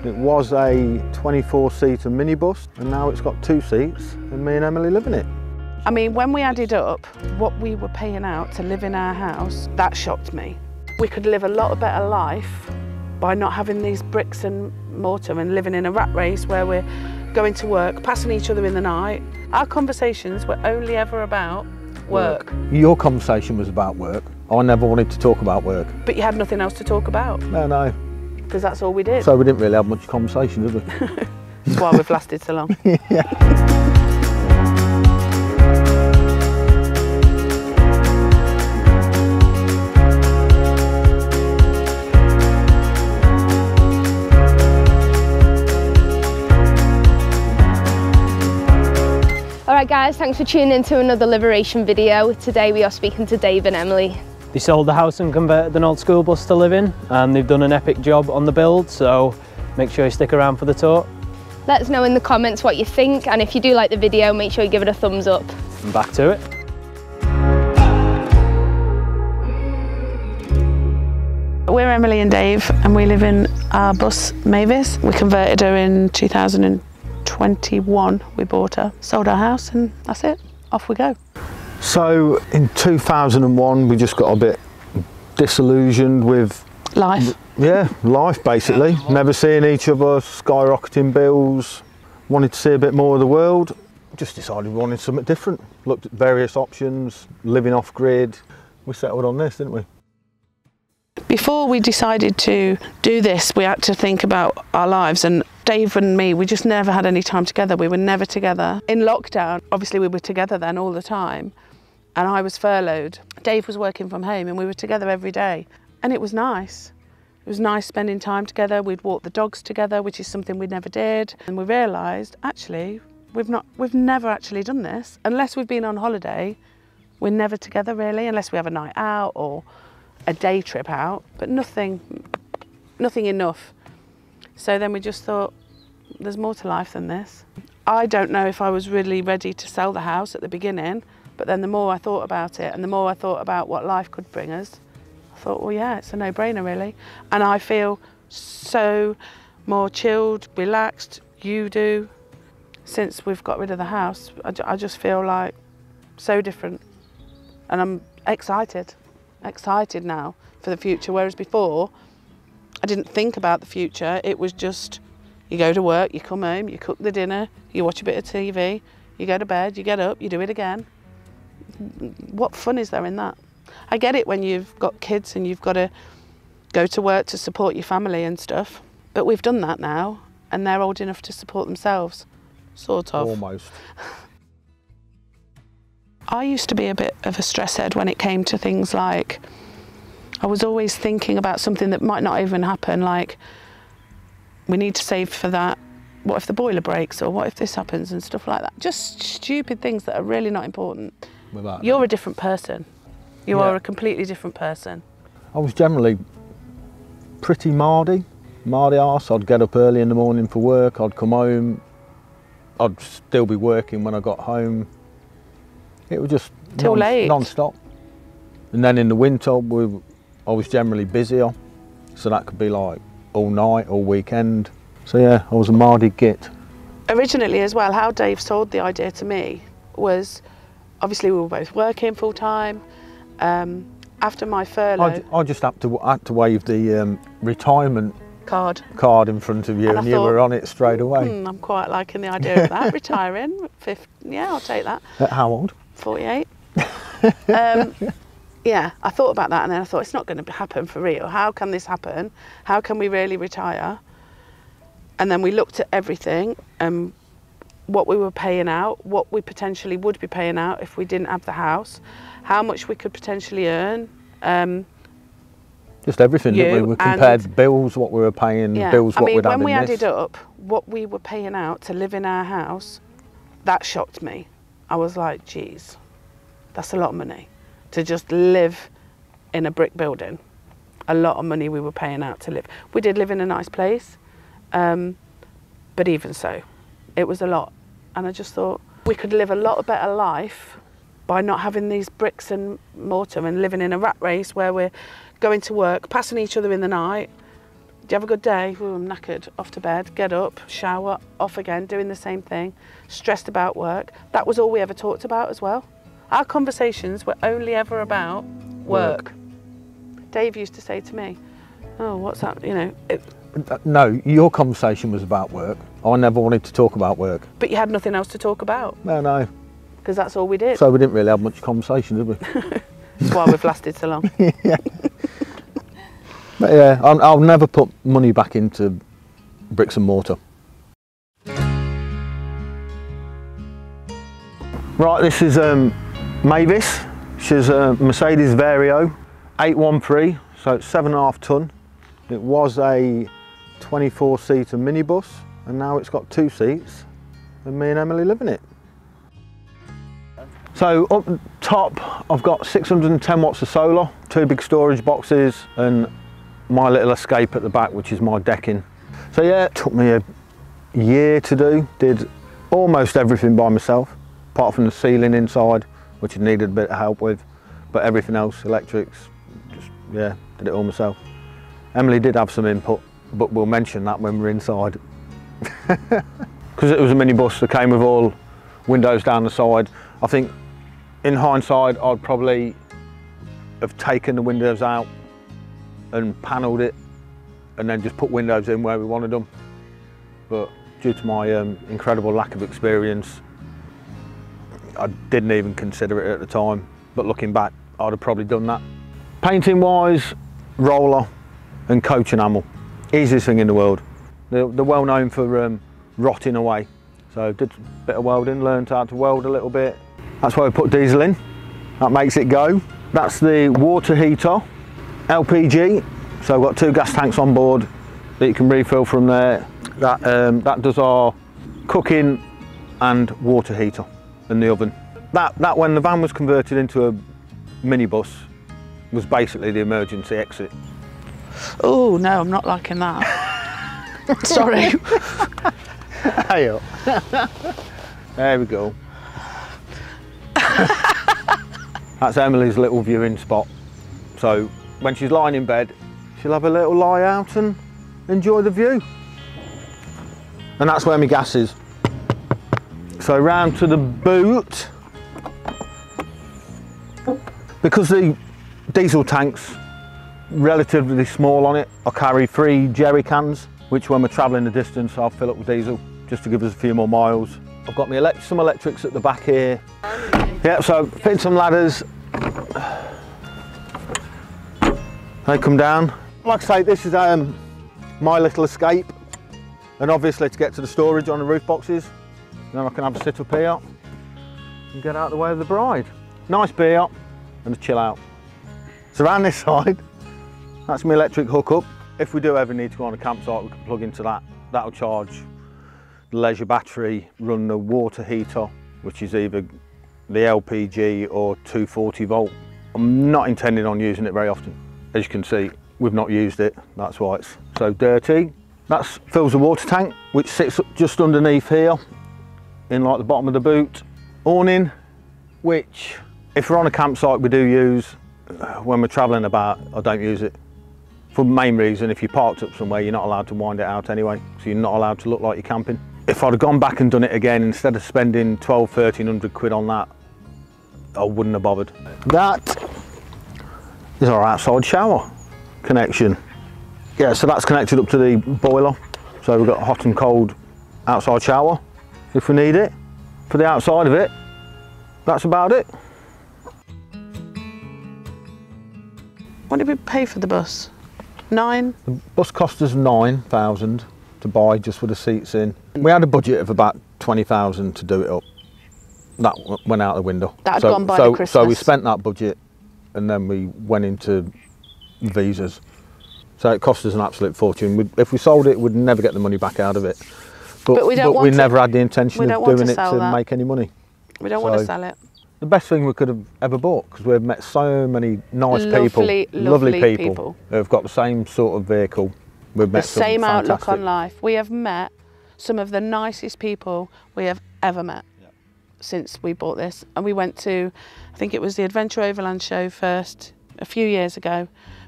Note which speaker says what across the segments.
Speaker 1: It was a 24-seater minibus, and now it's got 2 seats, and me and Emily live in it.
Speaker 2: I mean, when we added up what we were paying out to live in our house, that shocked me. We could live a lot better life by not having these bricks and mortar and living in a rat race where we're going to work, passing each other in the night. Our conversations were only ever about work.
Speaker 1: Your conversation was about work. I never wanted to talk about work.
Speaker 2: But you had nothing else to talk about.
Speaker 1: No.
Speaker 2: Because that's all we did.
Speaker 1: So we didn't really have much conversation, did we?
Speaker 2: That's why we've lasted so long.
Speaker 1: Yeah.
Speaker 3: Alright guys, thanks for tuning in to another Liberation video. Today we are speaking to Dave and Emily.
Speaker 4: They sold the house and converted an old school bus to live in, and they've done an epic job on the build, so make sure you stick around for the tour.
Speaker 3: Let us know in the comments what you think, and if you do like the video, make sure you give it a thumbs up.
Speaker 4: And back to it.
Speaker 2: We're Emily and Dave, and we live in our bus Mavis. We converted her in 2021. We bought her, sold our house, and that's it. Off we go.
Speaker 1: So in 2001, we just got a bit disillusioned with
Speaker 2: Life.
Speaker 1: Yeah, life basically. Never seeing each other, skyrocketing bills, wanted to see a bit more of the world. Just decided we wanted something different. Looked at various options, living off grid. We settled on this, didn't we?
Speaker 2: Before we decided to do this, we had to think about our lives, and Dave and me, we just never had any time together. We were never together. In lockdown, obviously we were together then all the time, and I was furloughed. Dave was working from home, and we were together every day, and it was nice. It was nice spending time together. We'd walk the dogs together, which is something we never did, and we realised actually we've never actually done this unless we've been on holiday. We're never together really, unless we have a night out or a day trip out, but nothing enough. So then we just thought, there's more to life than this. I don't know if I was really ready to sell the house at the beginning, but then the more I thought about it and the more I thought about what life could bring us, I thought, well, yeah, it's a no-brainer really. And I feel so more chilled, relaxed, you do, since we've got rid of the house. I just feel like so different, and I'm excited now for the future, whereas before I didn't think about the future. It was just, you go to work, you come home, you cook the dinner, you watch a bit of TV, you go to bed, you get up, you do it again. What fun is there in that? I get it when you've got kids and you've got to go to work to support your family and stuff, but we've done that now and they're old enough to support themselves, sort of.
Speaker 1: Almost.
Speaker 2: I used to be a bit of a stress head when it came to things like, I was always thinking about something that might not even happen, like we need to save for that, what if the boiler breaks, or what if this happens, and stuff like that. Just stupid things that are really not important. You're a different person. You are a completely different person.
Speaker 1: I was generally pretty mardy arse. I'd get up early in the morning for work, I'd come home, I'd still be working when I got home. It was just
Speaker 2: late,
Speaker 1: non-stop. And then in the winter, I was generally busier, so that could be like all night, all weekend. So yeah, I was a mardy git. Originally as well, how Dave sold the idea to me was, obviously we were both working full time. After my furlough, I just had to wave the retirement
Speaker 2: card
Speaker 1: in front of you, and you were on it straight away.
Speaker 2: I'm quite liking the idea of that, retiring. Yeah, I'll take that.
Speaker 1: At how old?
Speaker 2: 48. Yeah, I thought about that, and then I thought, it's not going to happen for real. How can this happen? How can we really retire? And then we looked at everything, what we were paying out, what we potentially would be paying out if we didn't have the house, how much we could potentially earn.
Speaker 1: Just everything, didn't we? We compared bills, what we were paying, bills, what we'd have in this.
Speaker 2: When we added up what we were paying out to live in our house, that shocked me. I was like, geez, that's a lot of money to just live in a brick building. A lot of money we were paying out to live. We did live in a nice place, but even so, it was a lot. And I just thought we could live a lot better life by not having these bricks and mortar and living in a rat race where we're going to work, passing each other in the night, you have a good day? Ooh, I'm knackered. Off to bed, get up, shower, off again, doing the same thing, stressed about work. That was all we ever talked about as well. Our conversations were only ever about work. Dave used to say to me, oh, what's that, you know.
Speaker 1: No, your conversation was about work. I never wanted to talk about work.
Speaker 2: But you had nothing else to talk about.
Speaker 1: No.
Speaker 2: Because that's all we did.
Speaker 1: So we didn't really have much conversation, did we?
Speaker 2: That's why we've lasted so long.
Speaker 1: Yeah. But yeah, I'll never put money back into bricks and mortar. Right, this is Mavis. She's a Mercedes Vario 813, so it's 7.5 tonne. It was a 24-seater minibus, and now it's got 2 seats, and me and Emily live in it. So up top, I've got 610 watts of solar, 2 big storage boxes, and my little escape at the back, which is my decking. So yeah, it took me a year to do. Did almost everything by myself, apart from the ceiling inside, which I needed a bit of help with. But everything else, electrics, just, yeah, did it all myself. Emily did have some input, but we'll mention that when we're inside. Because it was a minibus that came with all windows down the side. I think in hindsight, I'd probably have taken the windows out and panelled it and then just put windows in where we wanted them. But due to my incredible lack of experience, I didn't even consider it at the time. But looking back, I'd have probably done that. Painting wise, roller and coach enamel. Easiest thing in the world. They're well known for rotting away. So did a bit of welding, learned how to weld a little bit. That's why we put diesel in. That makes it go. That's the water heater, LPG. So we've got 2 gas tanks on board that you can refill from there. That does our cooking and water heater and the oven. That when the van was converted into a minibus was basically the emergency exit.
Speaker 2: Oh no, I'm not liking that. Sorry.
Speaker 1: Hey up. There we go. That's Emily's little viewing spot. So when she's lying in bed, she'll have a little lie out and enjoy the view. And that's where my gas is. So round to the boot. Because the diesel tank's relatively small on it, I carry 3 jerry cans, which when we're travelling the distance, I'll fill up with diesel just to give us a few more miles. I've got some electrics at the back here. Yeah, so fitting some ladders. They come down. Like I say, this is my little escape. And obviously to get to the storage on the roof boxes, then I can have a sit up here and get out of the way of the bride. Nice beer and a chill out. So around this side, that's my electric hookup. If we do ever need to go on a campsite, we can plug into that. That'll charge the leisure battery, run the water heater, which is either the LPG or 240 volt. I'm not intending on using it very often. As you can see, we've not used it. That's why it's so dirty. That fills the water tank, which sits just underneath here, in like the bottom of the boot. Awning, which if we're on a campsite we do use. When we're travelling about, I don't use it. For the main reason, if you're parked up somewhere, you're not allowed to wind it out anyway, so you're not allowed to look like you're camping. If I'd have gone back and done it again, instead of spending 1,200–1,300 quid on that, I wouldn't have bothered. That is our outside shower connection. Yeah, so that's connected up to the boiler. So we've got a hot and cold outside shower if we need it. For the outside of it, that's about it.
Speaker 2: What did we pay for the bus? 9?
Speaker 1: The bus cost us 9,000 to buy just with the seats in. We had a budget of about 20,000 to do it up. That went out the window.
Speaker 2: That had gone by the Christmas.
Speaker 1: So we spent that budget and then we went into visas. So it cost us an absolute fortune. If we sold it, we'd never get the money back out of it. But we never had the intention of doing it to make any money.
Speaker 2: We don't want to sell it.
Speaker 1: The best thing we could have ever bought, because we've met so many nice lovely people who have got the same sort of vehicle. We've met
Speaker 2: the same outlook on life. We have met some of the nicest people we have ever met since we bought this. And we went to, I think it was the Adventure Overland show first, a few years ago.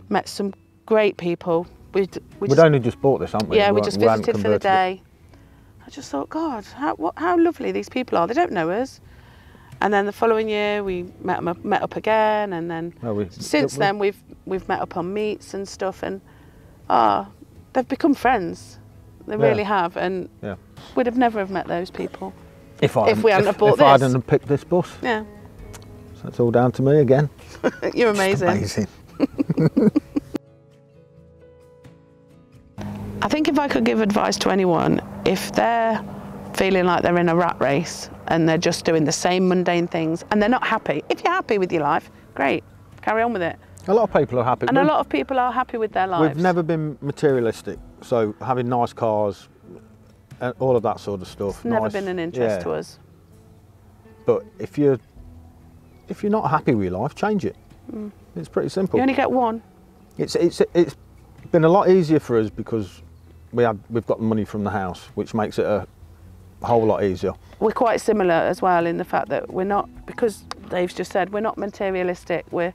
Speaker 2: Met some great people,
Speaker 1: We'd only just bought this, haven't we?
Speaker 2: Yeah, we just visited for the day. I just thought, God, how lovely these people are. They don't know us. And then the following year we met up again, and then since then we've met up on meets and stuff, and they've become friends. They really have, and we'd have never have met those people if we hadn't have bought this.
Speaker 1: If I hadn't have picked this bus.
Speaker 2: Yeah.
Speaker 1: So it's all down to me again.
Speaker 2: You're amazing.
Speaker 1: Amazing.
Speaker 2: I think if I could give advice to anyone, if they're feeling like they're in a rat race and they're just doing the same mundane things and they're not happy, if you're happy with your life, great, carry on with it.
Speaker 1: A lot of people are happy.
Speaker 2: And a lot of people are happy with their lives.
Speaker 1: We've never been materialistic, so having nice cars, and all of that sort of stuff.
Speaker 2: It's never been an interest to us.
Speaker 1: But if you're not happy with your life, change it. It's pretty simple.
Speaker 2: You only get one.
Speaker 1: It's been a lot easier for us because we've got the money from the house, which makes it a whole lot easier.
Speaker 2: We're quite similar as well in the fact that we're not, because Dave's just said, we're not materialistic. We're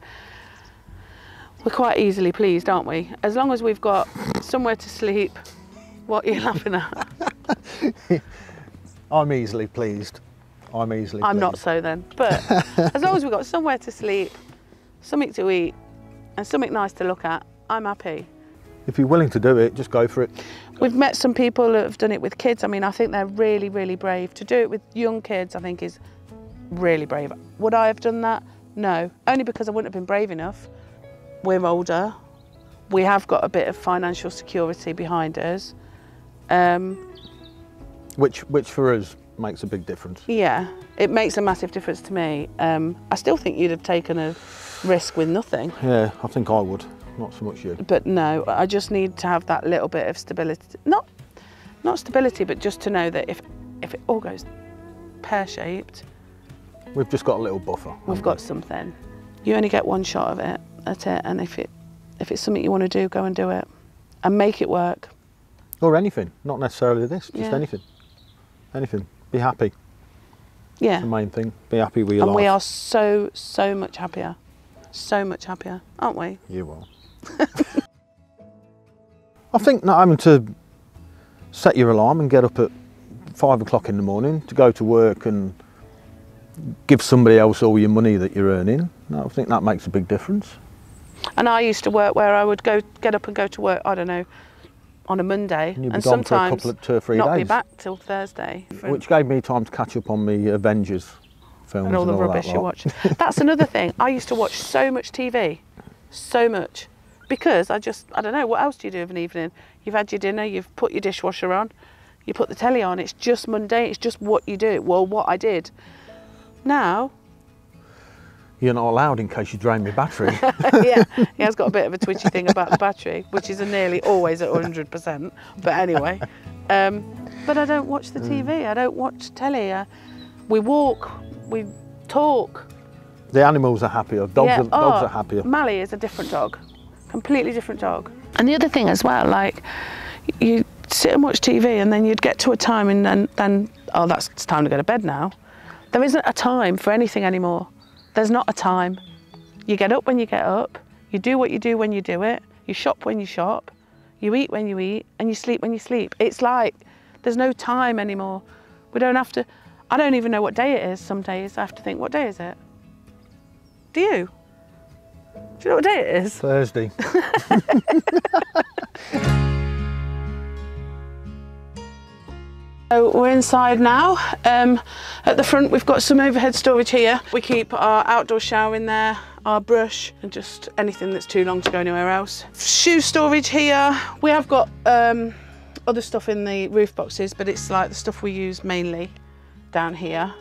Speaker 2: quite easily pleased, aren't we? As long as we've got somewhere to sleep. What are you laughing at?
Speaker 1: I'm easily pleased. I'm
Speaker 2: not so then. But as long as we've got somewhere to sleep, something to eat, and something nice to look at, I'm happy.
Speaker 1: If you're willing to do it, just go for it.
Speaker 2: We've met some people who have done it with kids. I mean, I think they're really, really brave. To do it with young kids, I think is really brave. Would I have done that? No, only because I wouldn't have been brave enough. We're older. We have got a bit of financial security behind us.
Speaker 1: Which for us makes a big difference.
Speaker 2: Yeah, it makes a massive difference to me. I still think you'd have taken a risk with nothing.
Speaker 1: Yeah, I think I would. Not so much you.
Speaker 2: But no, I just need to have that little bit of stability. Not stability, but just to know that if it all goes pear-shaped,
Speaker 1: we've just got a little buffer.
Speaker 2: We've got something. You only get one shot of it. That's it. And if it's something you want to do, go and do it, and make it work.
Speaker 1: Or anything, not necessarily this, just anything. Anything. Be happy.
Speaker 2: Yeah.
Speaker 1: That's the main thing. Be happy with your life.
Speaker 2: And we are so much happier. So much happier, aren't we?
Speaker 1: You are. I think not having to set your alarm and get up at 5 o'clock in the morning to go to work and give somebody else all your money that you're earning, I think that makes a big difference.
Speaker 2: And I used to work where I would get up and go to work, I don't know, on a Monday, and sometimes
Speaker 1: for a couple of 2 or 3
Speaker 2: not
Speaker 1: days.
Speaker 2: be back till Thursday.
Speaker 1: Which gave me time to catch up on the Avengers films
Speaker 2: and all the rubbish you watch. That's another thing. I used to watch so much TV, so much, because I don't know, what else do you do of an evening? You've had your dinner, you've put your dishwasher on, you put the telly on, it's just mundane, it's just what you do. Well, what I did. Now...
Speaker 1: You're not allowed in case you drain my battery.
Speaker 2: Yeah, he has got a bit of a twitchy thing about the battery, which is nearly always at 100%, but anyway. But I don't watch the TV, I don't watch telly. We walk, we talk.
Speaker 1: The animals are happier, dogs are happier.
Speaker 2: Mally is a different dog, completely different dog. And the other thing as well, like, you sit and watch TV and then you'd get to a time and then oh, it's time to go to bed now. There isn't a time for anything anymore. There's not a time. You get up when you get up, you do what you do when you do it, you shop when you shop, you eat when you eat, and you sleep when you sleep. It's like, there's no time anymore. We don't have to, I don't even know what day it is some days. I have to think, what day is it? Do you? Do you know what day it is?
Speaker 1: Thursday.
Speaker 2: So we're inside now. At the front we've got some overhead storage here. We keep our outdoor shower in there, our brush, and just anything that's too long to go anywhere else. Shoe storage here. We have got other stuff in the roof boxes, but it's like the stuff we use mainly down here.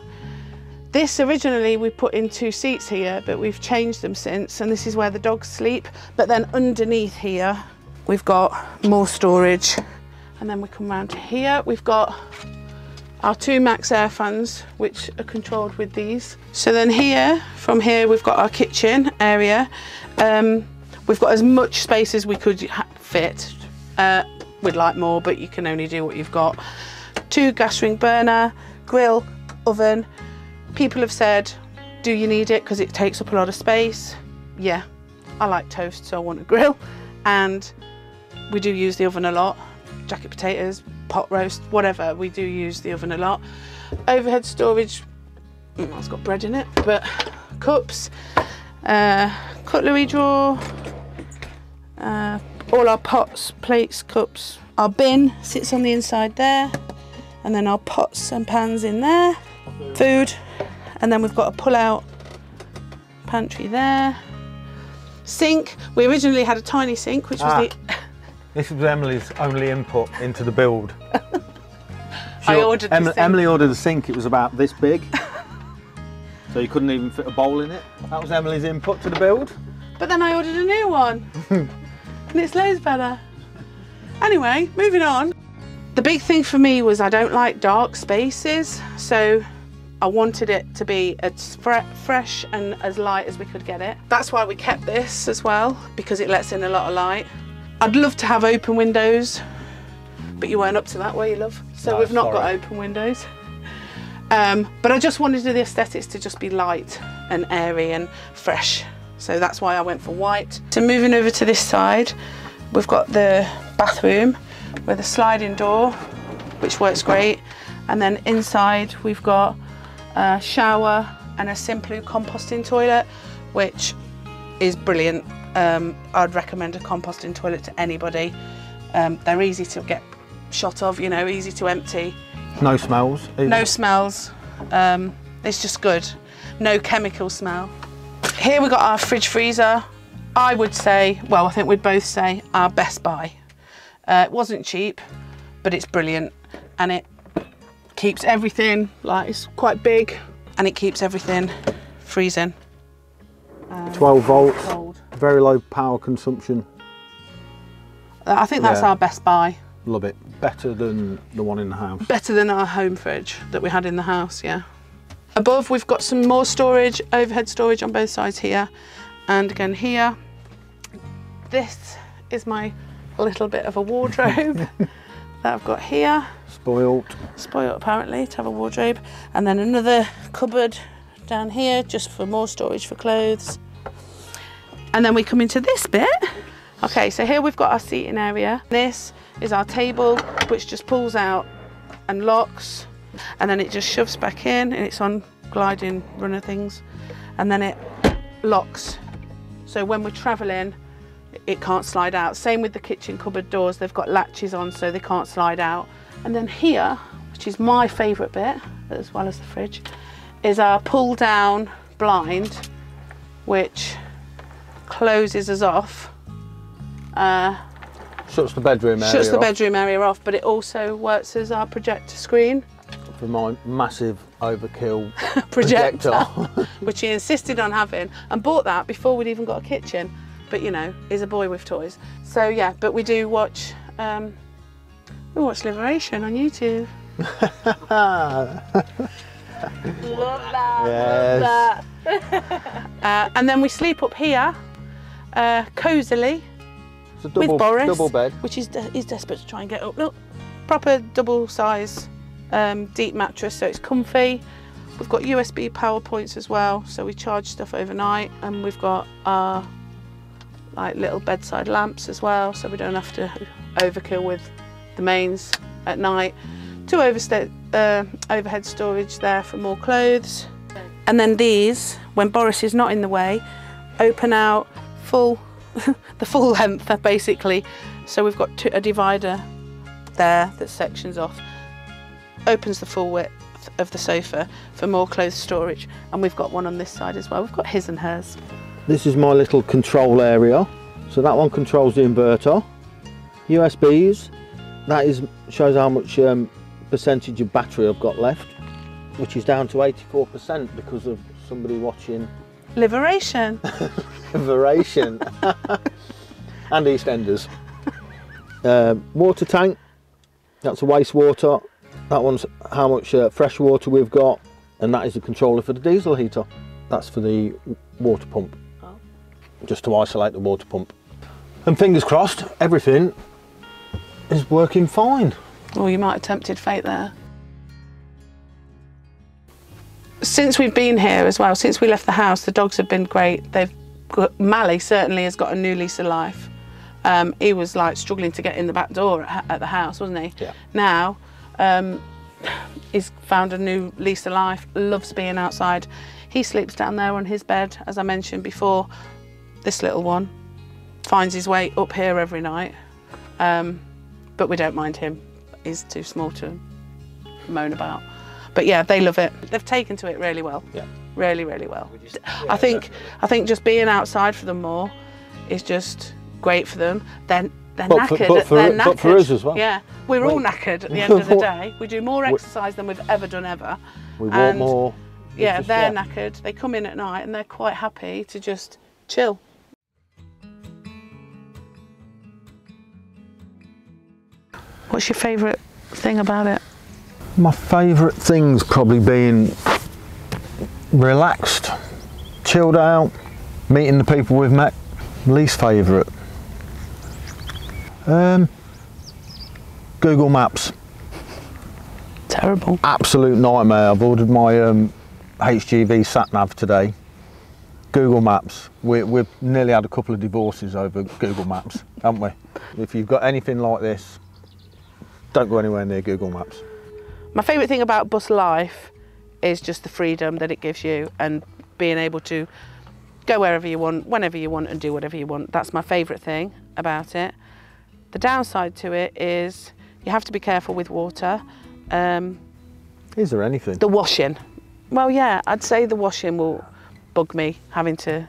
Speaker 2: This originally we put in 2 seats here, but we've changed them since, and this is where the dogs sleep. But then underneath here we've got more storage. And then we come round to here, we've got our 2 Max air fans, which are controlled with these. So then here, from here, we've got our kitchen area. We've got as much space as we could fit. We'd like more, but you can only do what you've got. 2 gas ring burner, grill, oven. People have said, do you need it? Because it takes up a lot of space. Yeah, I like toast, so I want a grill. And we do use the oven a lot. Jacket potatoes, pot roast, whatever, we do use the oven a lot. Overhead storage, it's got bread in it, but cups, cutlery drawer, all our pots, plates, cups. Our bin sits on the inside there, and then our pots and pans in there, food, and then we've got a pull-out pantry there. Sink, we originally had a tiny sink, which was
Speaker 1: This was Emily's only input into the build.
Speaker 2: Emily
Speaker 1: ordered a sink, it was about this big, so you couldn't even fit a bowl in it. That was Emily's input to the build.
Speaker 2: But then I ordered a new one, and it's loads better. Anyway, moving on. The big thing for me was I don't like dark spaces, so I wanted it to be as fresh and as light as we could get it. That's why we kept this as well, because it lets in a lot of light. I'd love to have open windows, but you weren't up to that, were you, love? So no, we've not got open windows. But I just wanted the aesthetics to just be light and airy and fresh. So that's why I went for white. So moving over to this side, we've got the bathroom with a sliding door, which works great. And then inside we've got a shower and a Simplu composting toilet, which is brilliant. I'd recommend a composting toilet to anybody. They're easy to get shot of, you know, easy to empty.
Speaker 1: No smells either. No
Speaker 2: smells. It's just good. No chemical smell. Here we've got our fridge freezer. I would say, well, I think we'd both say our best buy. It wasn't cheap, but it's brilliant, and it keeps everything, like, it's quite big, and it keeps everything freezing.
Speaker 1: 12 volts,
Speaker 2: cold.
Speaker 1: Very low power consumption.
Speaker 2: I think that's our best buy.
Speaker 1: Love it. Better than the one in the house.
Speaker 2: Better than our home fridge that we had in the house, yeah. Above we've got some more storage, overhead storage on both sides here, and again here. This is my little bit of a wardrobe that I've got here.
Speaker 1: Spoilt.
Speaker 2: Spoilt apparently, to have a wardrobe. And then another cupboard down here just for more storage for clothes. And then we come into this bit. Okay, so here we've got our seating area. This is our table, which just pulls out and locks, and then it just shoves back in, and it's on gliding runner things, and then it locks. So when we're traveling, it can't slide out. Same with the kitchen cupboard doors, they've got latches on so they can't slide out. And then here, which is my favourite bit, as well as the fridge, is our pull down blind, which closes us off.
Speaker 1: Shuts the bedroom area
Speaker 2: Shuts the bedroom area off, but it also works as our projector screen.
Speaker 1: For my massive overkill
Speaker 2: projector, which he insisted on having, and bought that before we'd even got a kitchen. But you know, he's a boy with toys. So yeah, but we do watch, we watch Liberation on YouTube. Love that,
Speaker 1: yes.
Speaker 2: Love that. And then we sleep up here, cosily.
Speaker 1: It's a double,
Speaker 2: with Boris,
Speaker 1: double bed.
Speaker 2: Which he's desperate to try and get up. Look, proper double size deep mattress, so it's comfy. We've got USB power points as well, so we charge stuff overnight, and we've got our like little bedside lamps as well, so we don't have to overkill with the mains at night. Two overhead storage there for more clothes. And then these, when Boris is not in the way, open out full, the full length basically. So we've got a divider there that sections off, opens the full width of the sofa for more clothes storage. And we've got one on this side as well. We've got his and hers.
Speaker 1: This is my little control area. So that one controls the inverter. USBs, that shows how much percentage of battery I've got left, which is down to 84% because of somebody watching
Speaker 2: Liberation.
Speaker 1: Liberation. And EastEnders. Water tank, that's a wastewater. That one's how much fresh water we've got, and that is the controller for the diesel heater. That's for the water pump, just to isolate the water pump. And fingers crossed, everything is working fine.
Speaker 2: Well, you might have tempted fate there. Since we've been here as well, since we left the house, the dogs have been great. Mally certainly has got a new lease of life. he was like struggling to get in the back door at the house, wasn't he?
Speaker 1: Yeah.
Speaker 2: Now, he's found a new lease of life, loves being outside. He sleeps down there on his bed, as I mentioned before. This little one finds his way up here every night, but we don't mind him. He's too small to moan about. But yeah, they love it. They've taken to it really well. Yeah. Really, really well. I think just being outside for them more is just great for them. They're knackered.
Speaker 1: But for us as well.
Speaker 2: Yeah, we're all knackered at the end of the day. We do more exercise than we've ever done ever.
Speaker 1: We walk more.
Speaker 2: Yeah, they're knackered. They come in at night and they're quite happy to just chill. What's your favourite thing about it?
Speaker 1: My favourite thing's probably being relaxed, chilled out, meeting the people we've met. Least favourite. Google Maps.
Speaker 2: Terrible.
Speaker 1: Absolute nightmare. I've ordered my HGV sat-nav today. Google Maps. We've nearly had a couple of divorces over Google Maps, haven't we? If you've got anything like this, don't go anywhere near Google Maps.
Speaker 2: My favourite thing about bus life is just the freedom that it gives you and being able to go wherever you want, whenever you want, and do whatever you want. That's my favourite thing about it. The downside to it is you have to be careful with water.
Speaker 1: Is there anything?
Speaker 2: The washing. Well, yeah, I'd say the washing will bug me, having to,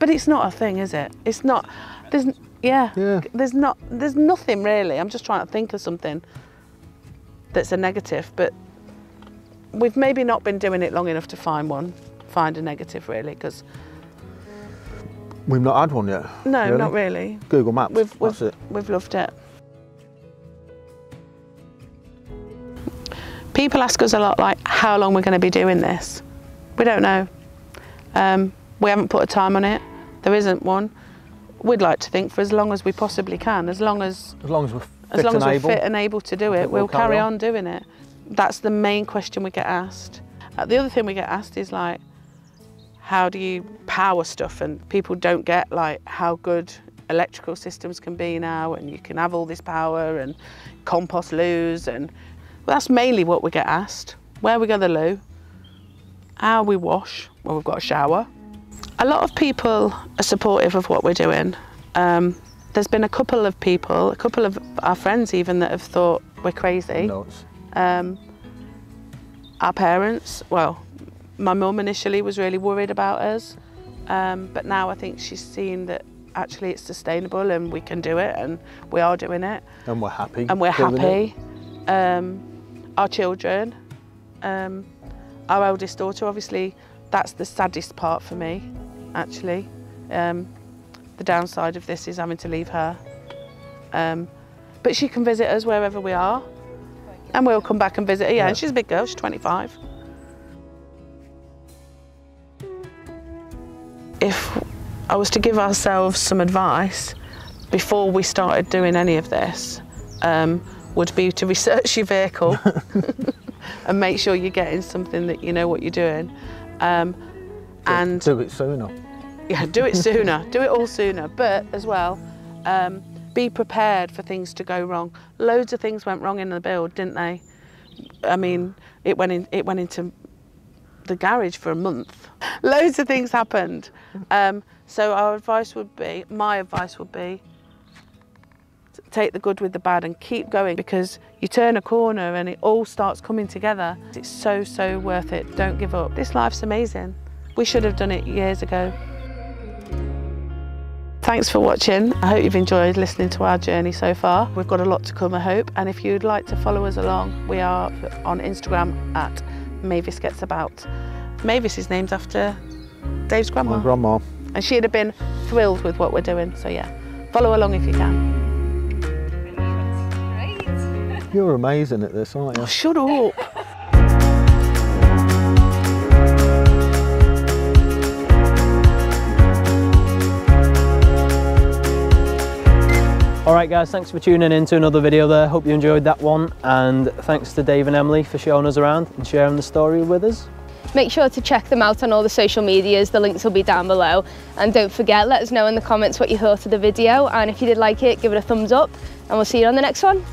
Speaker 2: but it's not a thing, is it? It's not, there's nothing really. I'm just trying to think of something that's a negative, but we've maybe not been doing it long enough to find a negative really, because
Speaker 1: we've not had one yet.
Speaker 2: No,
Speaker 1: really?
Speaker 2: Not really.
Speaker 1: Google Maps, that's it.
Speaker 2: We've loved it. People ask us a lot, like, how long we're going to be doing this. We don't know. We haven't put a time on it. There isn't one. We'd like to think for as long as we possibly can, as long as we're fit and able to do it, we'll carry on doing it. That's the main question we get asked. The other thing we get asked is like, how do you power stuff? And people don't get like how good electrical systems can be now, and you can have all this power and compost loos, and well, that's mainly what we get asked. Where we go to the loo, how we wash, well, we've got a shower. A lot of people are supportive of what we're doing. There's been a couple of people, a couple of our friends even, that have thought we're crazy.
Speaker 1: Nuts.
Speaker 2: Our parents, well, my mum initially was really worried about us, but now I think she's seen that actually it's sustainable and we can do it, and we are doing it.
Speaker 1: And we're happy.
Speaker 2: And we're happy. Our children, our eldest daughter, obviously, that's the saddest part for me, actually. The downside of this is having to leave her. But she can visit us wherever we are, and we'll come back and visit her. Yeah, and she's a big girl, she's 25. If I was to give ourselves some advice before we started doing any of this, would be to research your vehicle and make sure you're getting something that you know what you're doing. And
Speaker 1: do it sooner.
Speaker 2: Yeah, do it sooner. Do it all sooner. But as well, be prepared for things to go wrong. Loads of things went wrong in the build, didn't they? I mean, it went into the garage for a month. Loads of things happened. So my advice would be, take the good with the bad and keep going, because you turn a corner and it all starts coming together. It's so, so worth it. Don't give up. This life's amazing. We should have done it years ago. Thanks for watching. I hope you've enjoyed listening to our journey so far. We've got a lot to come, I hope. And if you'd like to follow us along, we are on Instagram at Mavis Gets About. Mavis is named after Dave's grandma.
Speaker 1: My grandma.
Speaker 2: And she'd have been thrilled with what we're doing. So yeah, follow along if you can.
Speaker 1: You're amazing at this, aren't you?
Speaker 2: Oh, shut up.
Speaker 4: Alright guys, thanks for tuning in to another video there. Hope you enjoyed that one, and thanks to Dave and Emily for showing us around and sharing the story with us.
Speaker 3: Make sure to check them out on all the social medias, the links will be down below. And don't forget, let us know in the comments what you thought of the video, and if you did like it, give it a thumbs up, and we'll see you on the next one.